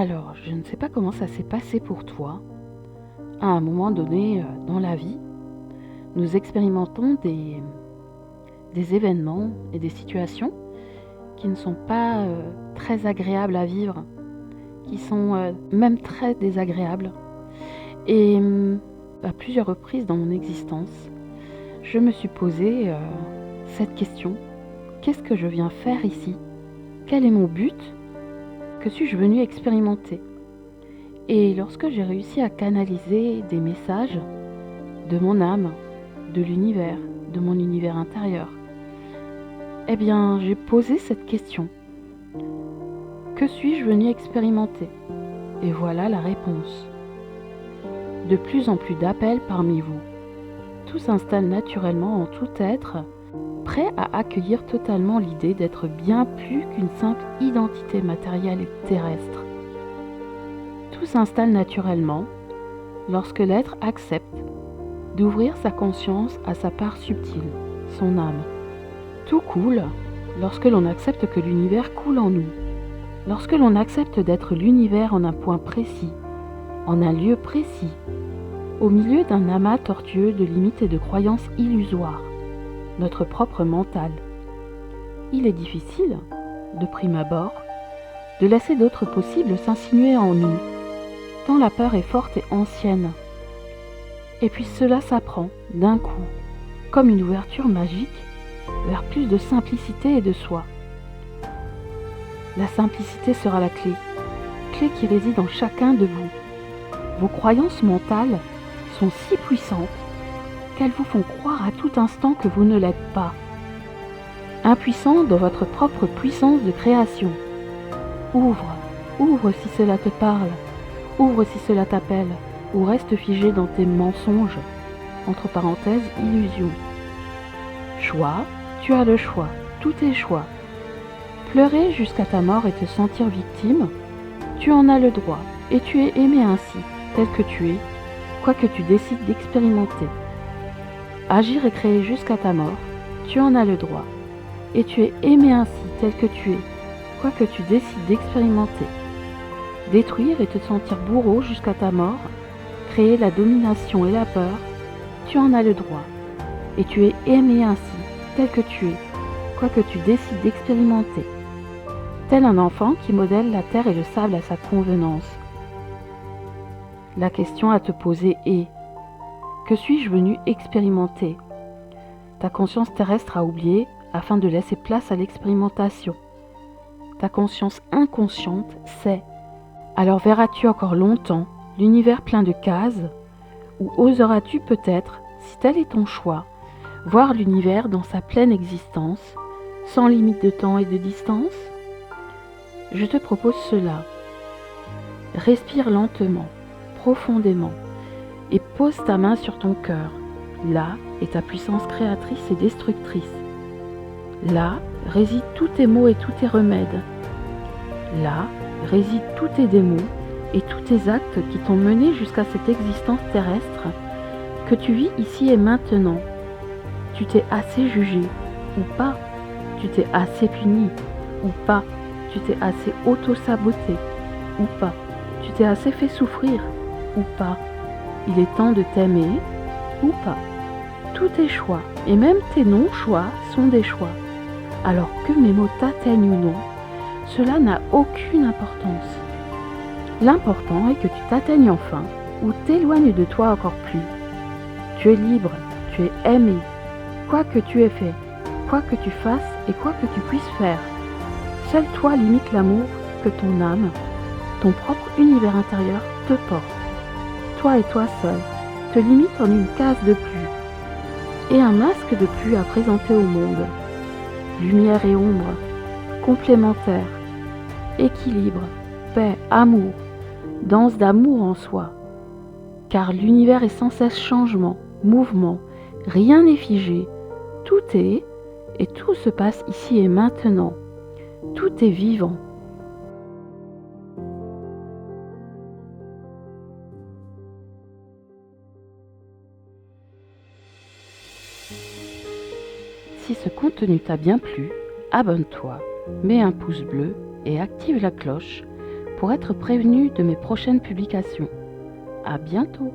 Alors, je ne sais pas comment ça s'est passé pour toi. À un moment donné dans la vie, nous expérimentons des événements et des situations qui ne sont pas très agréables à vivre, qui sont même très désagréables. Et à plusieurs reprises dans mon existence, je me suis posé cette question. Qu'est-ce que je viens faire ici? Quel est mon but? Que suis-je venu expérimenter? Et lorsque j'ai réussi à canaliser des messages de mon âme, de l'univers, de mon univers intérieur, eh bien, j'ai posé cette question. Que suis-je venu expérimenter? Et voilà la réponse. De plus en plus d'appels parmi vous. Tout s'installe naturellement en tout être, prêt à accueillir totalement l'idée d'être bien plus qu'une simple identité matérielle et terrestre. Tout s'installe naturellement lorsque l'être accepte d'ouvrir sa conscience à sa part subtile, son âme. Tout coule lorsque l'on accepte que l'univers coule en nous, lorsque l'on accepte d'être l'univers en un point précis, en un lieu précis, au milieu d'un amas tortueux de limites et de croyances illusoires, notre propre mental. Il est difficile, de prime abord, de laisser d'autres possibles s'insinuer en nous, tant la peur est forte et ancienne. Et puis cela s'apprend, d'un coup, comme une ouverture magique, vers plus de simplicité et de soi. La simplicité sera la clé qui réside en chacun de vous. Vos croyances mentales sont si puissantes qu'elles vous font croire à tout instant que vous ne l'êtes pas. Impuissant dans votre propre puissance de création. Ouvre si cela te parle, ouvre si cela t'appelle, ou reste figé dans tes mensonges, entre parenthèses, illusions. Choix, tu as le choix, tout est choix. Pleurer jusqu'à ta mort et te sentir victime, tu en as le droit, et tu es aimé ainsi, tel que tu es, quoi que tu décides d'expérimenter. Agir et créer jusqu'à ta mort, tu en as le droit, et tu es aimé ainsi, tel que tu es, quoi que tu décides d'expérimenter. Détruire et te sentir bourreau jusqu'à ta mort, créer la domination et la peur, tu en as le droit, et tu es aimé ainsi, tel que tu es, quoi que tu décides d'expérimenter. Tel un enfant qui modèle la terre et le sable à sa convenance. La question à te poser est: que suis-je venu expérimenter? Ta conscience terrestre a oublié afin de laisser place à l'expérimentation. Ta conscience inconsciente sait. Alors verras-tu encore longtemps l'univers plein de cases, ou oseras-tu peut-être, si tel est ton choix, voir l'univers dans sa pleine existence, sans limite de temps et de distance? Je te propose cela. Respire lentement, profondément, et pose ta main sur ton cœur. Là est ta puissance créatrice et destructrice. Là résident tous tes maux et tous tes remèdes. Là résident tous tes démons et tous tes actes qui t'ont mené jusqu'à cette existence terrestre que tu vis ici et maintenant. Tu t'es assez jugé, ou pas. Tu t'es assez puni, ou pas. Tu t'es assez auto-saboté, ou pas. Tu t'es assez fait souffrir, ou pas. Il est temps de t'aimer, ou pas. Tous tes choix, et même tes non-choix, sont des choix. Alors que mes mots t'atteignent ou non, cela n'a aucune importance. L'important est que tu t'atteignes enfin, ou t'éloignes de toi encore plus. Tu es libre, tu es aimé, quoi que tu aies fait, quoi que tu fasses et quoi que tu puisses faire. Seul toi limite l'amour que ton âme, ton propre univers intérieur te porte. Toi et toi seul, te limite en une case de plus et un masque de plus à présenter au monde. Lumière et ombre, complémentaires, équilibre, paix, amour, danse d'amour en soi. Car l'univers est sans cesse changement, mouvement, rien n'est figé, tout est et tout se passe ici et maintenant. Tout est vivant. Si ce contenu t'a bien plu, abonne-toi, mets un pouce bleu et active la cloche pour être prévenu de mes prochaines publications. À bientôt!